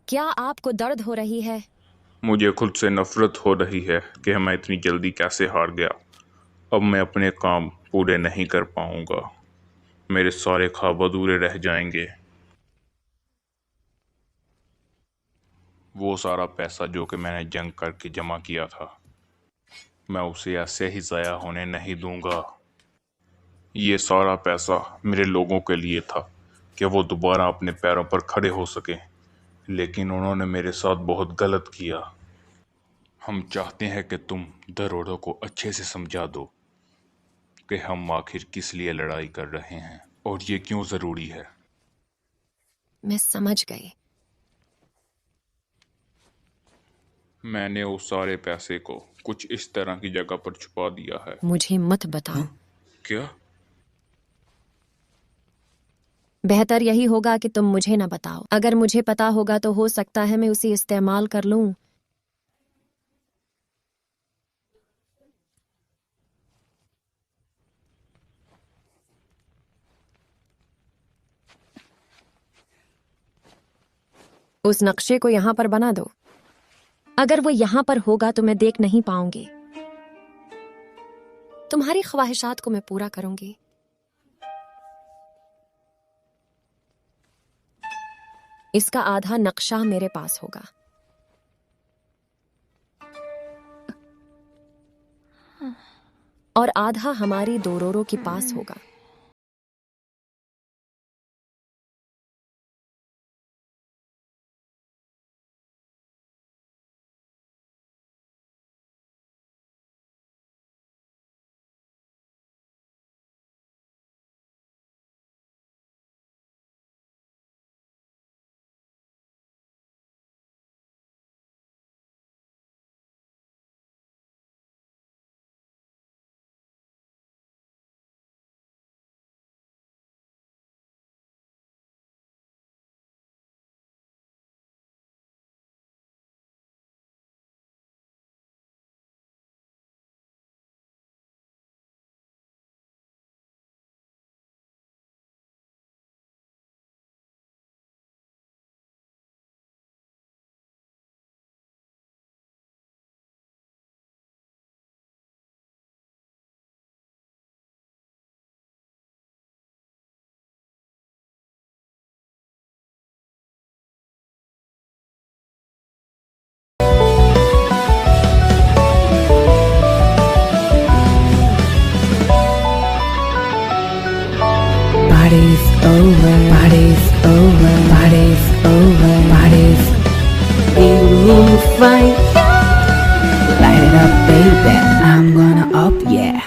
क्या आपको दर्द हो रही है? मुझे खुद से नफरत हो रही है कि मैं इतनी जल्दी कैसे हार गया। अब मैं अपने काम पूरे नहीं कर पाऊंगा। मेरे सारे ख्वाब अधूरे रह जाएंगे। वो सारा पैसा जो कि मैंने जंग करके जमा किया था, मैं उसे ऐसे ही ज़ाया होने नहीं दूंगा। ये सारा पैसा मेरे लोगों के लिए था कि वो दोबारा अपने पैरों पर खड़े हो सकें, लेकिन उन्होंने मेरे साथ बहुत गलत किया। हम चाहते हैं कि तुम दरोड़ों को अच्छे से समझा दो कि हम आखिर किस लिए लड़ाई कर रहे हैं और ये क्यों ज़रूरी है। मैं समझ गई। मैंने उस सारे पैसे को कुछ इस तरह की जगह पर छुपा दिया है। मुझे मत बताओ। क्या? बेहतर यही होगा कि तुम मुझे न बताओ। अगर मुझे पता होगा तो हो सकता है मैं उसे इस्तेमाल कर लूं। उस नक्शे को यहाँ पर बना दो। अगर वो यहाँ पर होगा तो मैं देख नहीं पाऊंगी। तुम्हारी ख्वाहिशात को मैं पूरा करूंगी। इसका आधा नक्शा मेरे पास होगा। और आधा हमारी दोरोरों के पास होगा। Party's over, party's over, party's over, party's evening fight. Light it up, baby. I'm gonna up, yeah.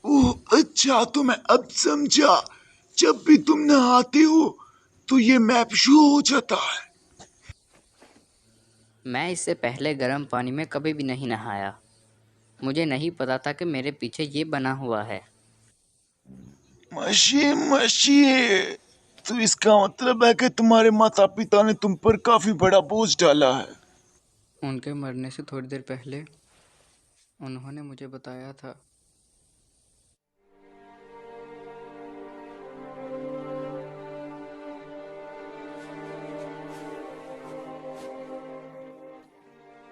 ओह अच्छा, तो मैं अब समझा। जब भी तुम नहाते हो तो ये मैप शो हो जाता है। मैं इससे पहले गर्म पानी में कभी भी नहीं नहाया। मुझे नहीं पता था कि मेरे पीछे ये बना हुआ है। मशी मशी, तो इसका मतलब है कि तुम्हारे माता पिता ने तुम पर काफी बड़ा बोझ डाला है। उनके मरने से थोड़ी देर पहले उन्होंने मुझे बताया था।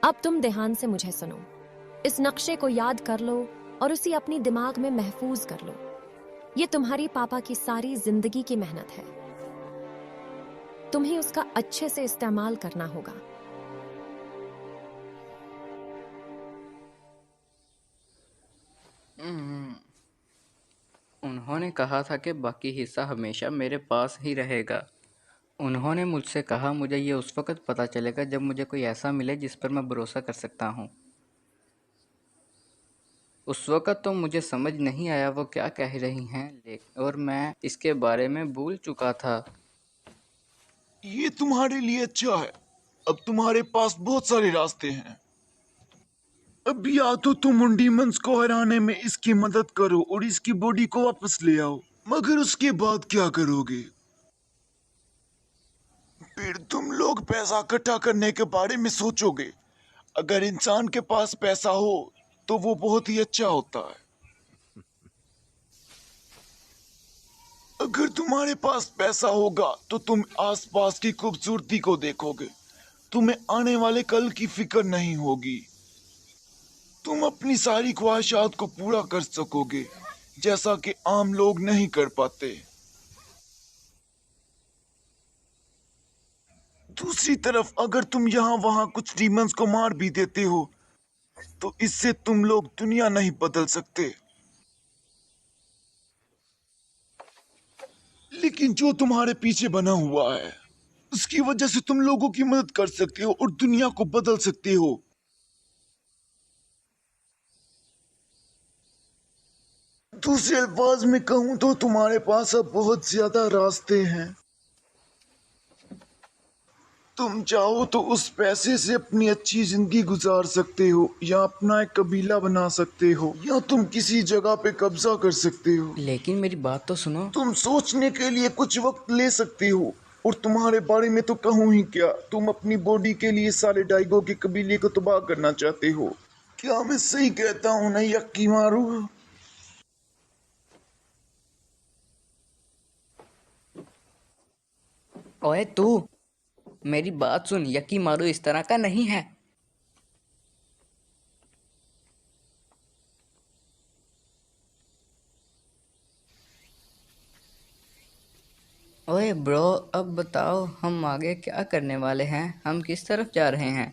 अब तुम ध्यान से मुझे सुनो। इस नक्शे को याद कर लो और उसे अपनी दिमाग में महफूज कर लो। ये तुम्हारी पापा की सारी जिंदगी की मेहनत है। तुम्हें उसका अच्छे से इस्तेमाल करना होगा। उन्होंने कहा था कि बाकी हिस्सा हमेशा मेरे पास ही रहेगा। उन्होंने मुझसे कहा मुझे ये उस वक्त पता चलेगा जब मुझे कोई ऐसा मिले जिस पर मैं भरोसा कर सकता हूँ। उस वक्त तो मुझे समझ नहीं आया वो क्या कह रही हैं, और मैं इसके बारे में भूल चुका था। ये तुम्हारे लिए अच्छा है। अब तुम्हारे पास बहुत सारे रास्ते हैं। अब या तो तुम उन डीमंस को हराने में इसकी मदद करो और इसकी बॉडी को वापस ले आओ, मगर उसके बाद क्या करोगे? फिर तुम लोग पैसा इकट्ठा करने के बारे में सोचोगे। अगर इंसान के पास पैसा हो तो वो बहुत ही अच्छा होता है। अगर तुम्हारे पास पैसा होगा तो तुम आसपास की खूबसूरती को देखोगे, तुम्हें आने वाले कल की फिक्र नहीं होगी, तुम अपनी सारी ख्वाहिशात को पूरा कर सकोगे जैसा कि आम लोग नहीं कर पाते। दूसरी तरफ अगर तुम यहाँ वहाँ कुछ डीमंस को मार भी देते हो तो इससे तुम लोग दुनिया नहीं बदल सकते, लेकिन जो तुम्हारे पीछे बना हुआ है उसकी वजह से तुम लोगों की मदद कर सकते हो और दुनिया को बदल सकते हो। दूसरे अल्फाज में कहूँ तो तुम्हारे पास अब बहुत ज्यादा रास्ते हैं। तुम चाहो तो उस पैसे से अपनी अच्छी जिंदगी गुजार सकते हो, या अपना एक कबीला बना सकते हो, या तुम किसी जगह पे कब्जा कर सकते हो। लेकिन मेरी बात तो सुनो। तुम सोचने के लिए कुछ वक्त ले सकते हो, और तुम्हारे बारे में तो कहूँ ही क्या, तुम अपनी बॉडी के लिए सारे डाइगो के कबीले को तबाह करना चाहते हो। क्या मैं सही कहता हूँ ना यक्की मारू? ओए तू, मेरी बात सुन, यकी मारू इस तरह का नहीं है। ओए ब्रो, अब बताओ हम आगे क्या करने वाले हैं, हम किस तरफ जा रहे हैं?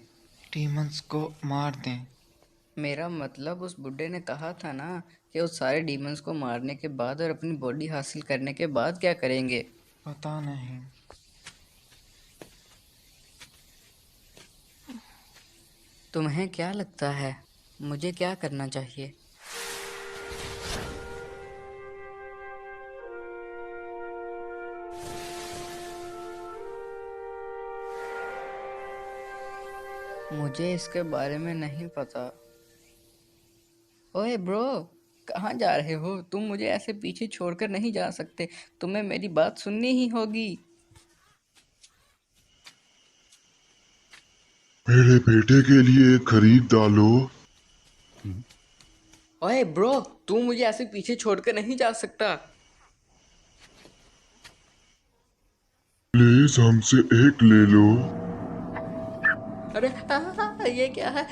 डीमंस को मार दें। मेरा मतलब उस बुड्ढे ने कहा था ना कि उस सारे डीमंस को मारने के बाद और अपनी बॉडी हासिल करने के बाद क्या करेंगे? पता नहीं। तुम्हें क्या लगता है मुझे क्या करना चाहिए? मुझे इसके बारे में नहीं पता। ओए ब्रो, कहाँ जा रहे हो तुम? मुझे ऐसे पीछे छोड़कर नहीं जा सकते, तुम्हें मेरी बात सुननी ही होगी। मेरे बेटे के लिए खरीद डालो। ओए ब्रो, तू मुझे ऐसे पीछे छोड़कर नहीं जा सकता। प्लीज हमसे एक ले लो। अरे ये क्या है?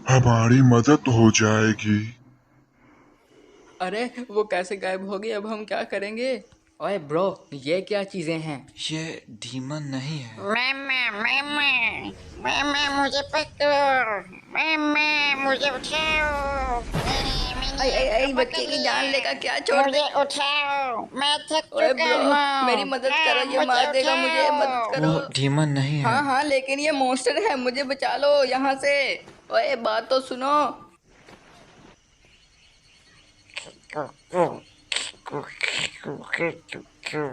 हमारी मदद हो जाएगी। अरे वो कैसे गायब हो गई? अब हम क्या करेंगे? ओए ब्रो, ये क्या चीजें हैं? ये डीमन नहीं है। मैं मुझे पकड़ो, मैं मुझे उठाओ, बच्चे की जान लेगा क्या? छोड़ दे। मुझे उठाओ, मैं थक ओए चुका ब्रो, हूँ। मेरी मदद करो, ये मुझे मार देगा मुझे, मदद उठाओ। करो। वो डीमन नहीं है। हाँ हाँ, लेकिन ये मॉन्स्टर है, मुझे बचा लो यहाँ से। ओए बात तो सुनो।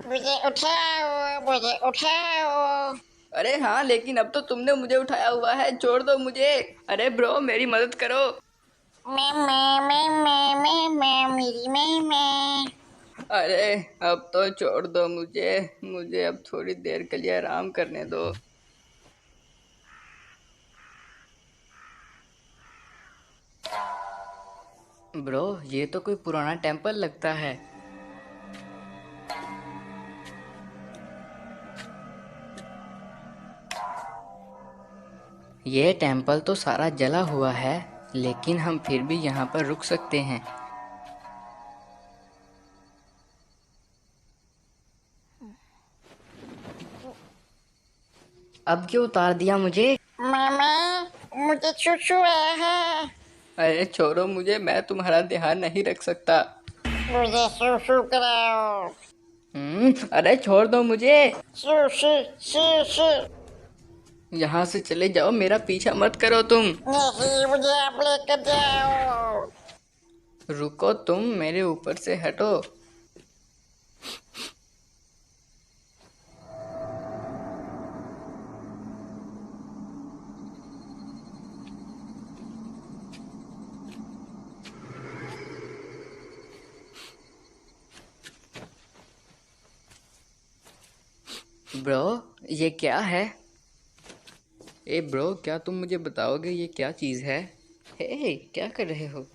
मुझे उठाओ, मुझे उठाओ। अरे हाँ, लेकिन अब तो तुमने मुझे उठाया हुआ है, छोड़ दो मुझे। अरे ब्रो, मेरी मदद करो। मैं। अरे अब तो छोड़ दो मुझे अब थोड़ी देर के लिए आराम करने दो। ब्रो, ये तो कोई पुराना टेम्पल लगता है। ये टेम्पल तो सारा जला हुआ है, लेकिन हम फिर भी यहाँ पर रुक सकते हैं। अब क्यों उतार दिया मुझे? मामा, मुझे चूचू आया है। अरे छोड़ो मुझे, मैं तुम्हारा ध्यान नहीं रख सकता। मुझे चूचू कराओ। अरे छोड़ दो मुझे। चूचू। यहाँ से चले जाओ, मेरा पीछा मत करो तुम। नहीं, मुझे आप लेकर जाओ। रुको, तुम मेरे ऊपर से हटो। ब्रो, ये क्या है? ए ब्रो, क्या तुम मुझे बताओगे ये क्या चीज़ है? हे, क्या कर रहे हो?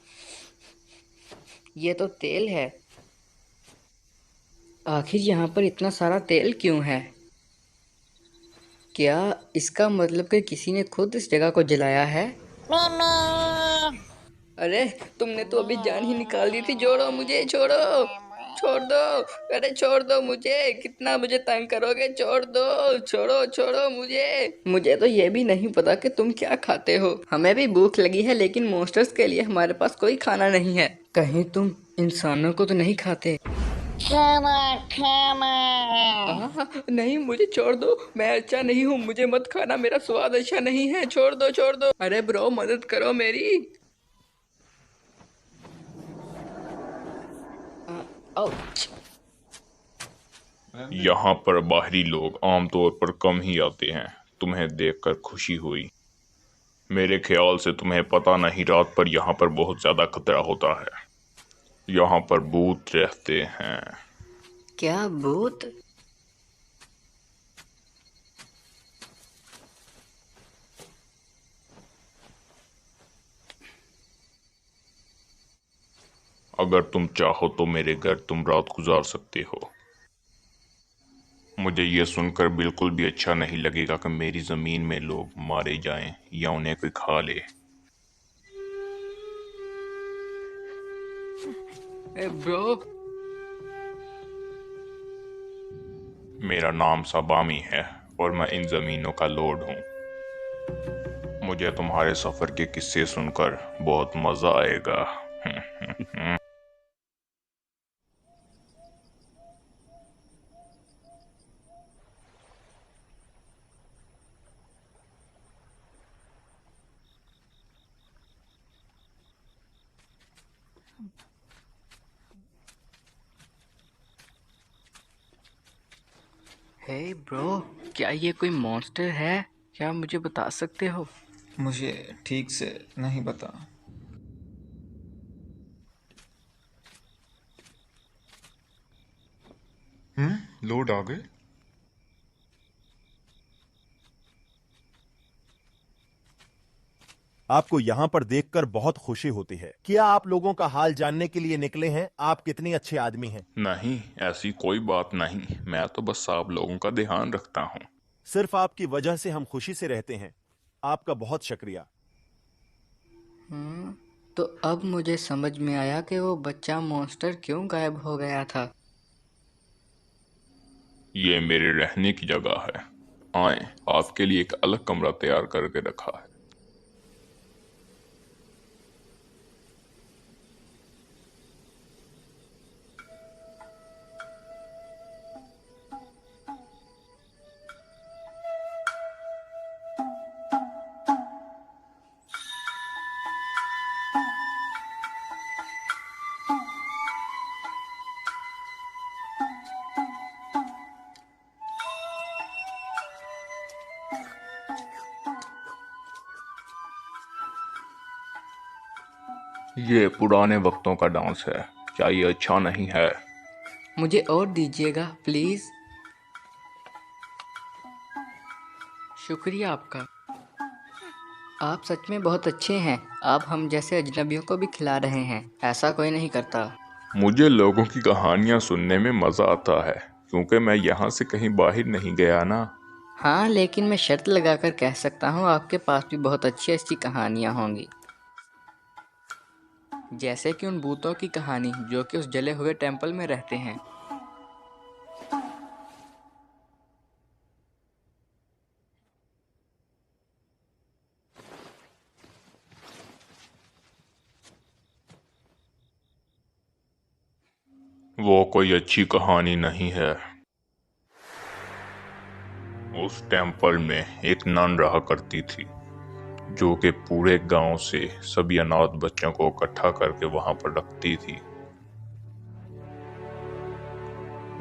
ये तो तेल है। आखिर यहाँ पर इतना सारा तेल क्यों है? क्या इसका मतलब कि किसी ने खुद इस जगह को जलाया है? Mimi. अरे, तुमने तो अभी जान ही निकाल दी थी। छोड़ो मुझे, छोड़ो, छोड़ दो। अरे छोड़ दो मुझे, कितना मुझे तंग करोगे? छोड़ दो, छोड़ो छोड़ो मुझे तो ये भी नहीं पता कि तुम क्या खाते हो। हमें भी भूख लगी है, लेकिन मॉन्स्टर्स के लिए हमारे पास कोई खाना नहीं है। कहीं तुम इंसानों को तो नहीं खाते? Come. नहीं, मुझे छोड़ दो, मैं अच्छा नहीं हूँ, मुझे मत खाना, मेरा स्वाद अच्छा नहीं है। छोड़ दो, छोड़ दो। अरे ब्रो, मदद करो मेरी। आउच। यहाँ पर बाहरी लोग आमतौर पर कम ही आते हैं। तुम्हें देखकर खुशी हुई। मेरे ख्याल से तुम्हें पता नहीं, रात पर यहाँ पर बहुत ज्यादा खतरा होता है। यहाँ पर भूत रहते हैं। क्या भूत? अगर तुम चाहो तो मेरे घर तुम रात गुजार सकते हो। मुझे ये सुनकर बिल्कुल भी अच्छा नहीं लगेगा कि मेरी जमीन में लोग मारे जाएं या उन्हें कोई खा ले। ए ब्रो, मेरा नाम सबामी है और मैं इन जमीनों का लॉर्ड हूँ। मुझे तुम्हारे सफर के किस्से सुनकर बहुत मजा आएगा। हे ब्रो, क्या ये कोई मॉन्स्टर है? क्या मुझे बता सकते हो? मुझे ठीक से नहीं पता। लोड आ गए। आपको यहाँ पर देखकर बहुत खुशी होती है। क्या आप लोगों का हाल जानने के लिए निकले हैं? आप कितने अच्छे आदमी हैं। नहीं, ऐसी कोई बात नहीं। मैं तो बस आप लोगों का ध्यान रखता हूँ। सिर्फ आपकी वजह से हम खुशी से रहते हैं। आपका बहुत शुक्रिया। तो अब मुझे समझ में आया कि वो बच्चा मॉन्स्टर क्यों गायब हो गया था। ये मेरे रहने की जगह है। आए, आपके लिए एक अलग कमरा तैयार करके रखा है। ये पुराने वक्तों का डांस है। क्या ये अच्छा नहीं है? मुझे और दीजिएगा प्लीज। शुक्रिया आपका। आप सच में बहुत अच्छे हैं। आप हम जैसे अजनबियों को भी खिला रहे हैं। ऐसा कोई नहीं करता। मुझे लोगों की कहानियां सुनने में मजा आता है, क्योंकि मैं यहाँ से कहीं बाहर नहीं गया ना। हाँ, लेकिन मैं शर्त लगाकर कह सकता हूँ आपके पास भी बहुत अच्छी अच्छी कहानियाँ होंगी। जैसे कि उन भूतों की कहानी जो कि उस जले हुए टेंपल में रहते हैं। वो कोई अच्छी कहानी नहीं है। उस टेंपल में एक नन रहा करती थी, जो कि पूरे गांव से सभी अनाथ बच्चों को इकट्ठा करके वहां पर रखती थी।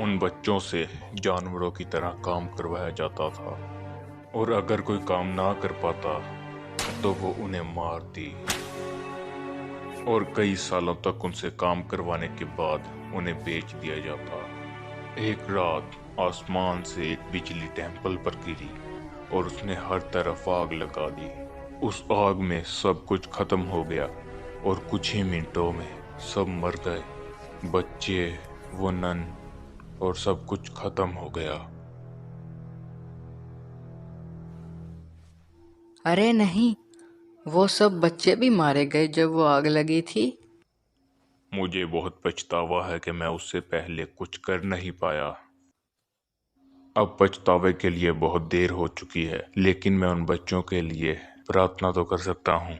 उन बच्चों से जानवरों की तरह काम करवाया जाता था, और अगर कोई काम ना कर पाता तो वो उन्हें मारती, और कई सालों तक उनसे काम करवाने के बाद उन्हें बेच दिया जाता। एक रात आसमान से एक बिजली टेम्पल पर गिरी और उसने हर तरफ आग लगा दी। उस आग में सब कुछ खत्म हो गया और कुछ ही मिनटों में सब मर गए, बच्चे, वो नन, और सब कुछ खत्म हो गया। अरे नहीं, वो सब बच्चे भी मारे गए जब वो आग लगी थी। मुझे बहुत पछतावा है कि मैं उससे पहले कुछ कर नहीं पाया। अब पछतावे के लिए बहुत देर हो चुकी है, लेकिन मैं उन बच्चों के लिए प्रार्थना तो कर सकता हूँ।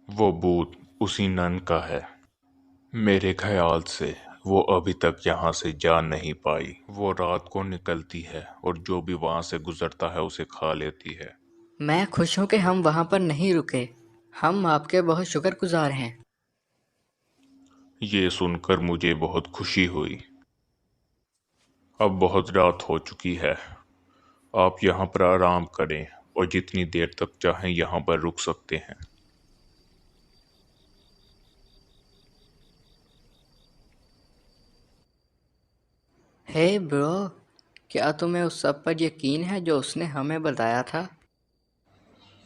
वो भूत उसी नन का है। मेरे ख्याल से वो अभी तक यहाँ से जा नहीं पाई। वो रात को निकलती है और जो भी वहाँ से गुजरता है उसे खा लेती है। मैं खुश हूँ कि हम वहाँ पर नहीं रुके। हम आपके बहुत शुक्रगुजार हैं। ये सुनकर मुझे बहुत खुशी हुई। अब बहुत रात हो चुकी है, आप यहाँ पर आराम करें और जितनी देर तक चाहें यहाँ पर रुक सकते हैं। हे ब्रो, क्या तुम्हें उस सब पर यकीन है जो उसने हमें बताया था?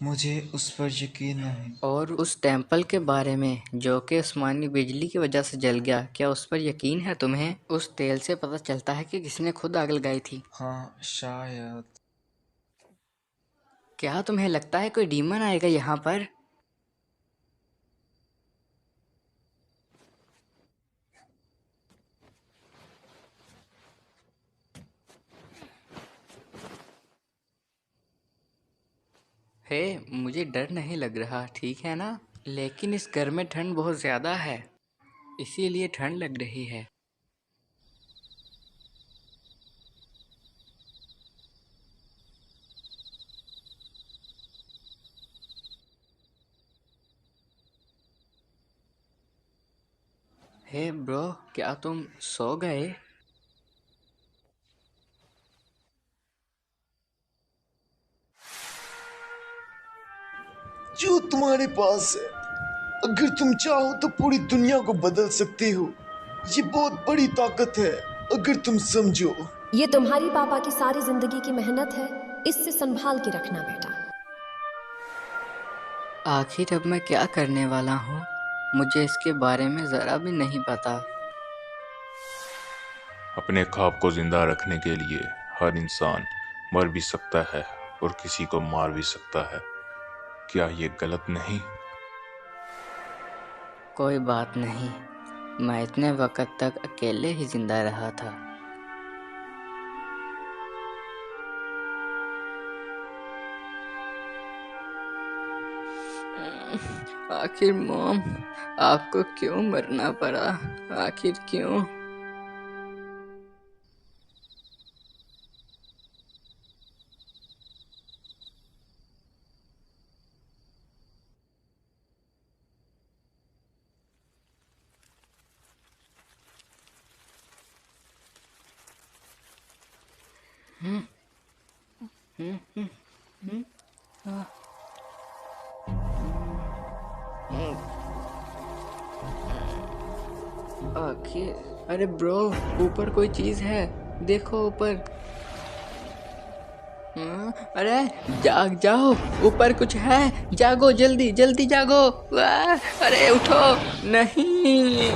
मुझे उस पर यकीन नहीं। और उस टेम्पल के बारे में जो कि आसमानी बिजली की वजह से जल गया, क्या उस पर यकीन है तुम्हें? उस तेल से पता चलता है कि किसने खुद आग लगाई थी। हाँ, शायद। क्या तुम्हें लगता है कोई डीमन आएगा यहाँ पर? हे, मुझे डर नहीं लग रहा, ठीक है ना? लेकिन इस घर में ठंड बहुत ज़्यादा है, इसीलिए ठंड लग रही है। हे ब्रो, क्या तुम सो गए? जो तुम्हारे पास है, अगर तुम चाहो तो पूरी दुनिया को बदल सकते हो। ये बहुत बड़ी ताकत है अगर तुम समझो। ये तुम्हारी पापा की सारी जिंदगी की मेहनत है, इससे संभाल के रखना बेटा। आखिर अब मैं क्या करने वाला हूँ? मुझे इसके बारे में ज़रा भी नहीं पता। अपने ख्वाब को जिंदा रखने के लिए हर इंसान मर भी सकता है और किसी को मार भी सकता है। क्या ये गलत नहीं? कोई बात नहीं, मैं इतने वक्त तक अकेले ही जिंदा रहा था। आखिर मॉम, आपको क्यों मरना पड़ा? आखिर क्यों? आखिर अरे ब्रो, ऊपर कोई चीज है, देखो ऊपर। अरे जाग जाओ, ऊपर कुछ है, जागो जल्दी जल्दी जागो। अरे उठो, नहीं।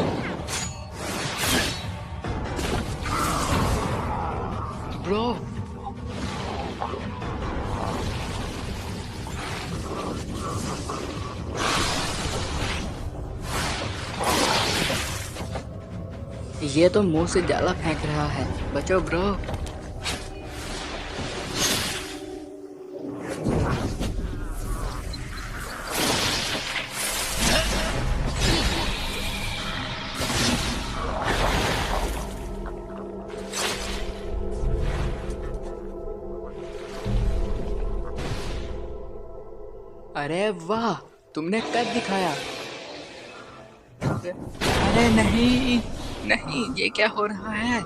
ब्रो, ये तो मुंह से जाला फेंक रहा है, बचो ब्रो। अरे वाह, तुमने कर दिखाया। अरे नहीं नहीं, ये क्या हो रहा है?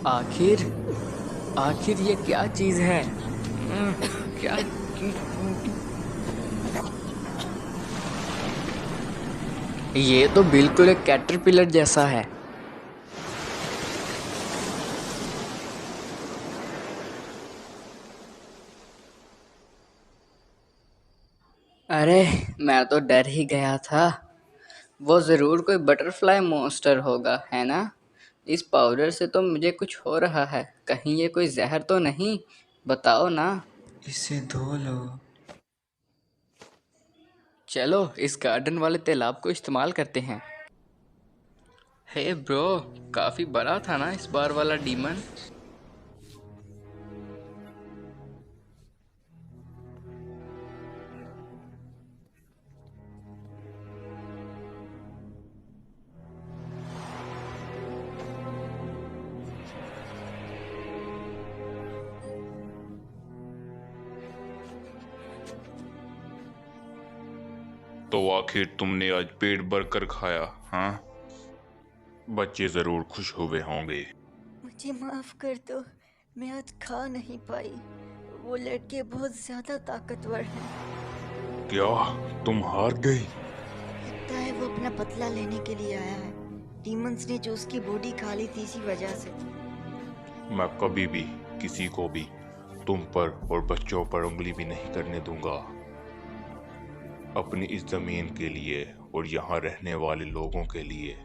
आखिर आखिर ये क्या चीज है? क्या? ये तो बिल्कुल एक कैटरपिलर जैसा है। अरे मैं तो डर ही गया था। वो जरूर कोई बटरफ्लाई मॉन्स्टर होगा, है ना? इस पाउडर से तो मुझे कुछ हो रहा है। कहीं ये कोई जहर तो नहीं? बताओ ना। इसे धो लो। चलो इस गार्डन वाले तालाब को इस्तेमाल करते हैं। हे ब्रो, काफी बड़ा था ना इस बार वाला डीमन? तो आखिर तुमने आज पेट भर कर खाया, हाँ? बच्चे जरूर खुश हुए होंगे। मुझे माफ कर दो, मैं आज खा नहीं पाई। वो लड़के बहुत ज्यादा ताकतवर हैं। क्या तुम हार गई? लगता है वो अपना बदला लेने के लिए आया है। डीमंस ने जो उसकी बॉडी खा ली थी इसी वजह से। मैं कभी भी किसी को भी तुम पर और बच्चों पर उंगली भी नहीं करने दूंगा। अपनी इस जमीन के लिए और यहाँ रहने वाले लोगों के लिए।